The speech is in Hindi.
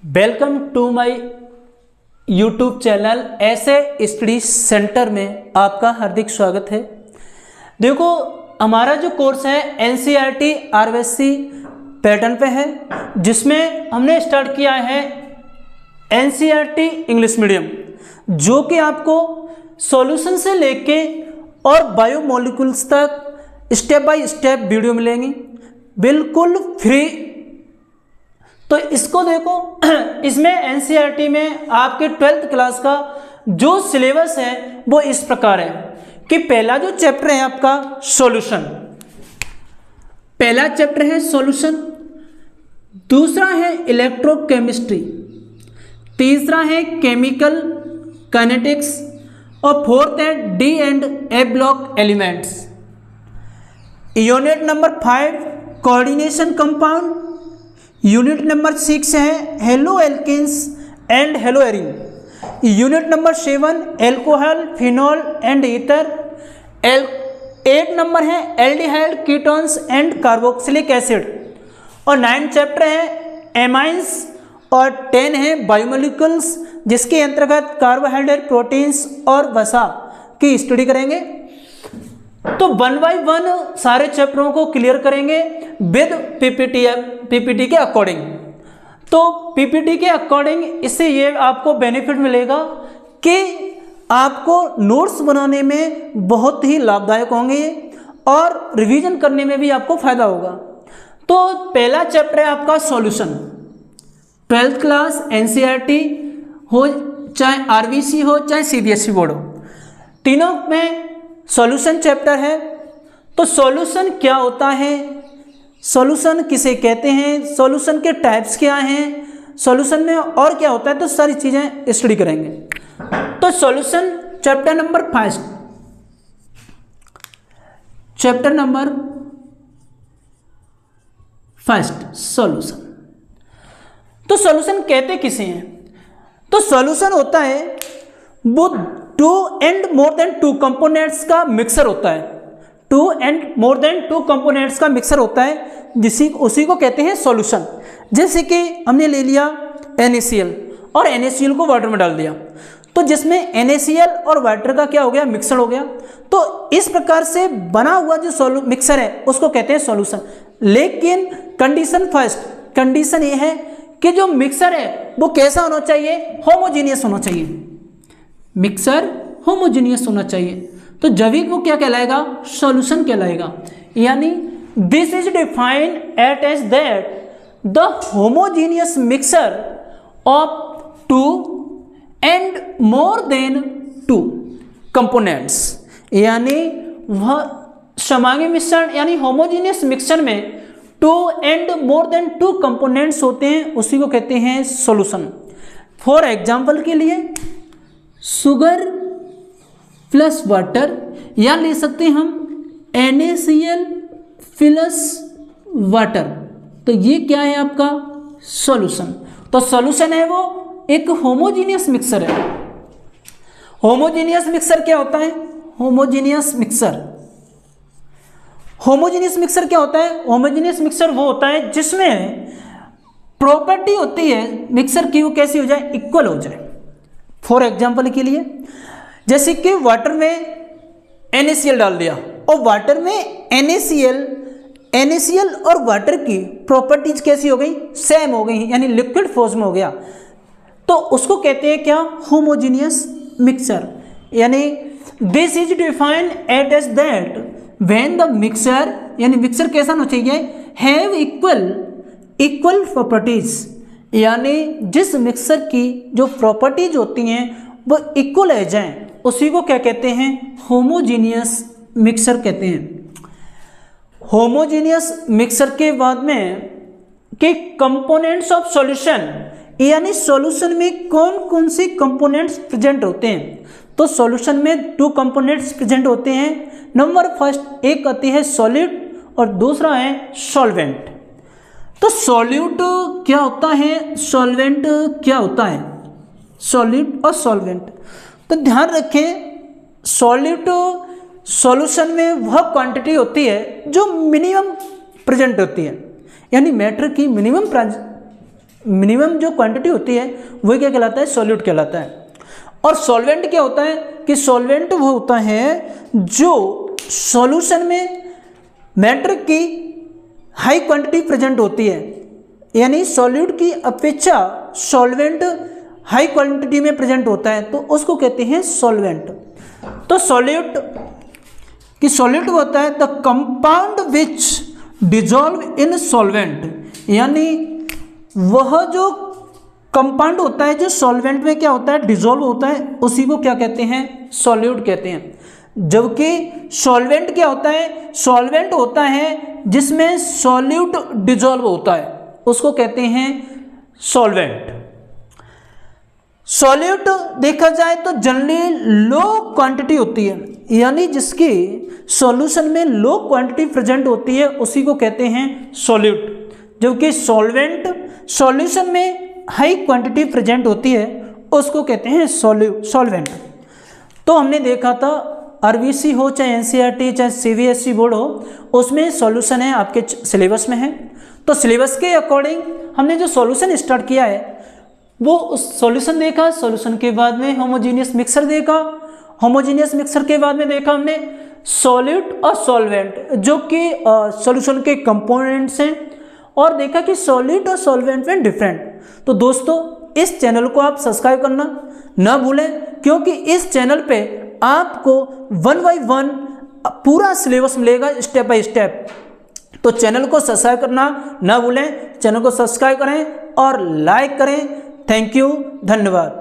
Welcome to my YouTube channel ऐसे स्टडी सेंटर में आपका हार्दिक स्वागत है। देखो, हमारा जो कोर्स है एनसीईआरटी आरबीएससी पैटर्न पे है, जिसमें हमने स्टार्ट किया है एनसीईआरटी इंग्लिश मीडियम, जो कि आपको सॉल्यूशन से लेके और बायोमोलिक्यूल्स तक स्टेप बाय स्टेप वीडियो मिलेंगी बिल्कुल फ्री। तो इसको देखो, इसमें एनसीईआरटी में आपके 12th क्लास का जो सिलेबस है वो इस प्रकार है कि पहला जो चैप्टर है आपका सॉल्यूशन, पहला चैप्टर है सॉल्यूशन, दूसरा है इलेक्ट्रोकेमिस्ट्री, तीसरा है केमिकल काइनेटिक्स और फोर्थ है D and A block elements. Unit number 5 coordination compound, unit number 6 है halo alkanes and halo arenes, unit number 7 alcohol phenol and ether, 8 number है aldehyde ketones and carboxylic acid और 9 चैप्टर है एमाइंस और 10 है बायोमोलिक्यूल्स, जिसके अंतर्गत कार्बोहाइड्रेट प्रोटीन्स और वसा की स्टडी करेंगे। तो 1 बाय 1 सारे चैप्टरों को क्लियर करेंगे विद पीपीटी के अकॉर्डिंग। तो पीपीटी के अकॉर्डिंग इससे ये आपको बेनिफिट मिलेगा कि आपको नोट्स बनाने में बहुत ही लाभदायक होंगे और रिवीजन करने में भी आपको फायदा होगा। तो पहला चैप्टर है आपका सॉल्यूशन। 12th क्लास एनसीईआरटी हो, चाहे आरबीसी हो, चाहे सीबीएसई बोर्ड हो, तीनों में सॉल्यूशन चैप्टर है। तो सॉल्यूशन क्या होता है, सॉल्यूशन किसे कहते हैं, सॉल्यूशन के टाइप्स क्या हैं, सॉल्यूशन में और क्या होता है, तो सारी चीज़ें स्टडी करेंगे। तो solution chapter number 5, chapter number 1 solution. तो सॉल्यूशन कहते किसे हैं, तो सॉल्यूशन होता है वो 2 and more than 2 कंपोनेंट्स का मिक्सर होता है, 2 and more than 2 कंपोनेंट्स का मिक्सर होता है, उसी को कहते हैं सॉल्यूशन। जैसे कि हमने ले लिया NaCl और NaCl को वाटर में डाल दिया, तो जिसमें NaCl और वाटर का क्या हो गया, मिक्सर हो गया। तो इस प्रकार से बना हुआ जो मिक्सर है उसको कहते हैं सॉल्यूशन। लेकिन कंडीशन फर्स्ट, कंडीशन ये है कि जो मिक्सर है वो कैसा होना चाहिए, होमोजीनियस होना चाहिए, मिक्सर होमोजीनियस होना चाहिए। तो जब वो क्या कहलाएगा, सॉल्यूशन कहलाएगा। यानी this is defined as that the homogeneous mixture of 2 and more than 2 components, यानी वह समांगी मिश्रण यानी होमोजीनियस मिक्सचर में 2 and more than 2 कंपोनेंट्स होते हैं, उसी को कहते हैं सॉल्यूशन। फॉर एग्जाम्पल के लिए शुगर प्लस वाटर, या ले सकते हैं हम NaCl प्लस वाटर, तो ये क्या है आपका सॉल्यूशन। तो सॉल्यूशन है वो एक होमोजीनियस मिक्सर है। होमोजीनियस मिक्सर क्या होता है, होमोजीनियस मिक्सर, होमोजीनियस मिक्सर क्या होता है, होमोजीनियस मिक्सर वो होता है जिसमें प्रॉपर्टी होती है मिक्सर की वो कैसी हो जाए, इक्वल हो जाए। फॉर एग्जाम्पल के लिए जैसे कि वाटर में NaCl डाल दिया और वाटर में NaCl और वाटर की प्रॉपर्टीज कैसी हो गई, सेम हो गई, यानी लिक्विड फॉर्म में हो गया, तो उसको कहते हैं क्या, होमोजीनियस मिक्सर। यानी this is defined as that when the mixture, यानी मिक्सर कैसा होना चाहिए, हैव इक्वल प्रॉपर्टीज, यानी जिस मिक्सर की जो प्रॉपर्टीज होती हैं वो इक्वल है जाएं, उसी को क्या कहते हैं, होमोजीनियस मिक्सर कहते हैं। होमोजीनियस मिक्सर के बाद में कि कंपोनेंट्स ऑफ सॉल्यूशन, यानी सॉल्यूशन में कौन कौन से कंपोनेंट्स प्रेजेंट होते हैं। तो सॉल्यूशन में 2 कंपोनेंट्स प्रेजेंट होते हैं। नंबर फर्स्ट एक आती है सॉलिड और दूसरा है सॉल्वेंट। तो सॉल्यूट क्या होता है, सॉल्वेंट क्या होता है, सॉलिड और सॉल्वेंट। तो ध्यान रखें, सॉल्यूट सॉल्यूशन में वह क्वांटिटी होती है जो मिनिमम प्रेजेंट होती है, यानी मैटर की मिनिमम मिनिमम जो क्वांटिटी होती है वही क्या कहलाता है, सॉल्यूट कहलाता है। और सॉल्वेंट क्या होता है कि सॉल्वेंट वो होता है जो सॉल्यूशन में मैटर की हाई क्वांटिटी प्रेजेंट होती है, यानी सॉल्यूट की अपेक्षा सॉल्वेंट हाई क्वांटिटी में प्रेजेंट होता है, तो उसको कहते हैं सॉल्वेंट। तो सॉल्यूट होता है the compound which dissolve in solvent, यानी वह जो कंपाउंड होता है जो सॉल्वेंट में क्या होता है, डिजॉल्व होता है, उसी को क्या कहते हैं, सॉल्यूट कहते हैं। जबकि सॉल्वेंट क्या होता है, सॉल्वेंट होता है जिसमें सॉल्यूट डिजॉल्व होता है, उसको कहते हैं सॉल्वेंट। सॉल्यूट देखा जाए तो जनरली लो क्वांटिटी होती है, यानी जिसकी सॉल्यूशन में लो क्वांटिटी प्रेजेंट होती है उसी को कहते हैं सॉल्यूट। जबकि सॉल्वेंट सॉल्यूशन में हाई क्वांटिटी प्रेजेंट होती है उसको कहते हैं सॉल्वेंट। तो हमने देखा था आरबीसी हो चाहे एनसीईआरटी चाहे सीबीएसई बोर्ड हो, उसमें सॉल्यूशन है आपके सिलेबस में है। तो सिलेबस के अकॉर्डिंग हमने जो सॉल्यूशन स्टार्ट किया है वो उस सॉल्यूशन देखा, सॉल्यूशन के बाद में होमोजीनियस मिक्सर देखा, होमोजीनियस मिक्सर के बाद में देखा हमने सॉल्यूट और सॉल्वेंट जो कि सॉल्यूशन के कंपोनेंट्स हैं, और देखा कि सॉल्यूट और सॉल्वेंट में डिफरेंट। तो दोस्तों इस चैनल को आप सब्सक्राइब करना ना भूलें, क्योंकि इस चैनल पे आपको 1 बाय 1 पूरा सिलेबस मिलेगा स्टेप बाय स्टेप। तो चैनल को सब्सक्राइब करना ना भूलें, चैनल को सब्सक्राइब करें और लाइक करें। थैंक यू, धन्यवाद।